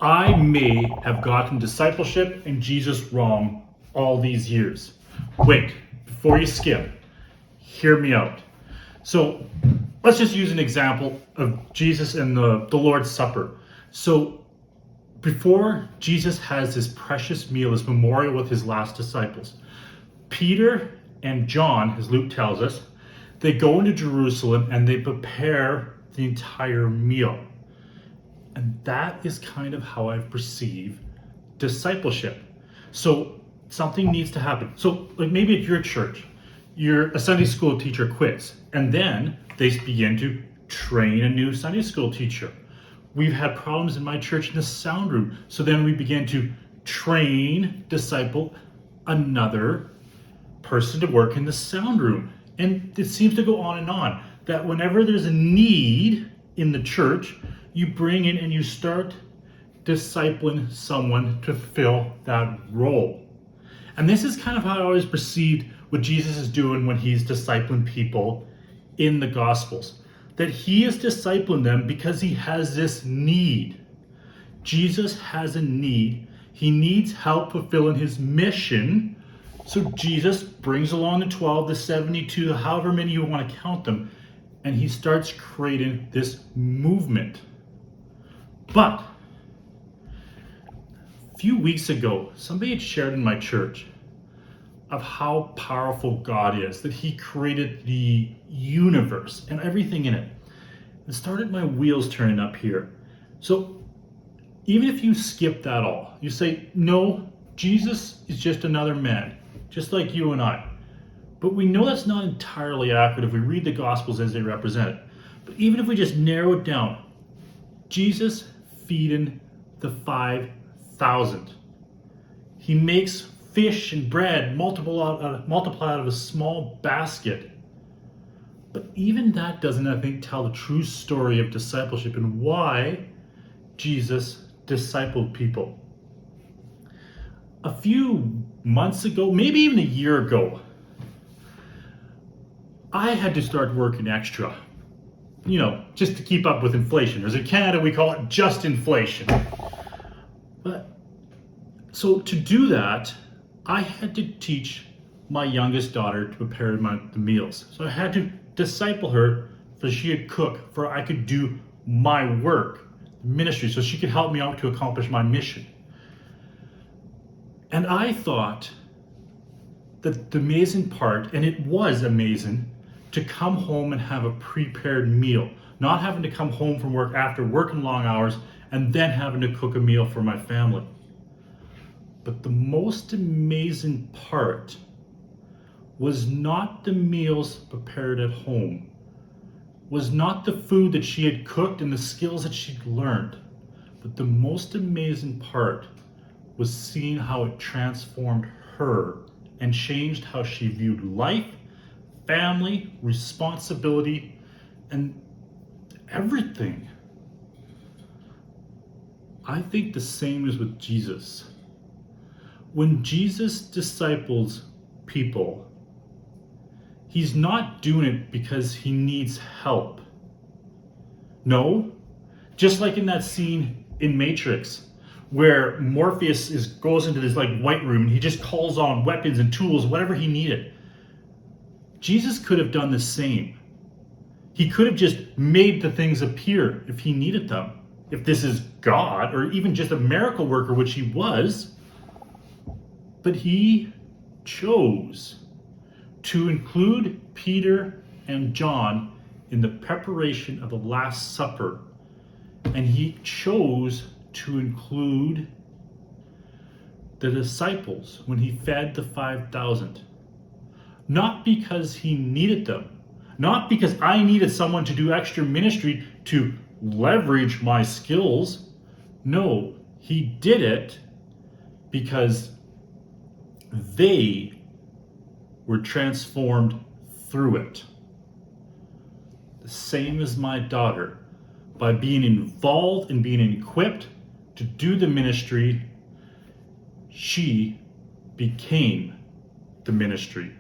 I may have gotten discipleship and Jesus wrong all these years. Wait, before you skip, hear me out. So let's just use an example of Jesus and the Lord's Supper. So before Jesus has this precious meal, this memorial with his last disciples, Peter and John, as Luke tells us, they go into Jerusalem and they prepare the entire meal. And that is kind of how I perceive discipleship. So something needs to happen. So like maybe at your church, a Sunday school teacher quits, and then they begin to train a new Sunday school teacher. We've had problems in my church in the sound room. So then we begin to train, disciple another person to work in the sound room. And it seems to go on and on, that whenever there's a need in the church, you bring in and you start discipling someone to fill that role. And this is kind of how I always perceived what Jesus is doing when he's discipling people in the Gospels. That he is discipling them because he has this need. Jesus has a need. He needs help fulfilling his mission. So Jesus brings along the 12, the 72, however many you want to count them, and he starts creating this movement. But a few weeks ago, somebody had shared in my church of how powerful God is, that he created the universe and everything in it. It started my wheels turning up here. So even if you skip that all, you say, no, Jesus is just another man, just like you and I. But we know that's not entirely accurate if we read the Gospels as they represent it. But even if we just narrow it down, Jesus feeding the 5,000. He makes fish and bread multiply out of a small basket. But even that doesn't, I think, tell the true story of discipleship and why Jesus discipled people. A few months ago, maybe even a year ago, I had to start working extra. Just to keep up with inflation. As in Canada, we call it just inflation. But so to do that, I had to teach my youngest daughter to prepare the meals. So I had to disciple her so she could cook, for I could do my work, ministry, so she could help me out to accomplish my mission. And I thought that the amazing part, and it was amazing, to come home and have a prepared meal, not having to come home from work after working long hours and then having to cook a meal for my family. But the most amazing part was not the meals prepared at home, was not the food that she had cooked and the skills that she'd learned, but the most amazing part was seeing how it transformed her and changed how she viewed life, family, responsibility, and everything. I think the same is with Jesus. When Jesus disciples people, he's not doing it because he needs help. No, just like in that scene in Matrix, where Morpheus goes into this white room and he just calls on weapons and tools, whatever he needed. Jesus could have done the same. He could have just made the things appear if he needed them. If this is God, or even just a miracle worker, which he was. But he chose to include Peter and John in the preparation of the Last Supper. And he chose to include the disciples when he fed the 5,000. Not because he needed them, not because I needed someone to do extra ministry to leverage my skills. No, he did it because they were transformed through it. The same as my daughter. By being involved and being equipped to do the ministry, she became the ministry.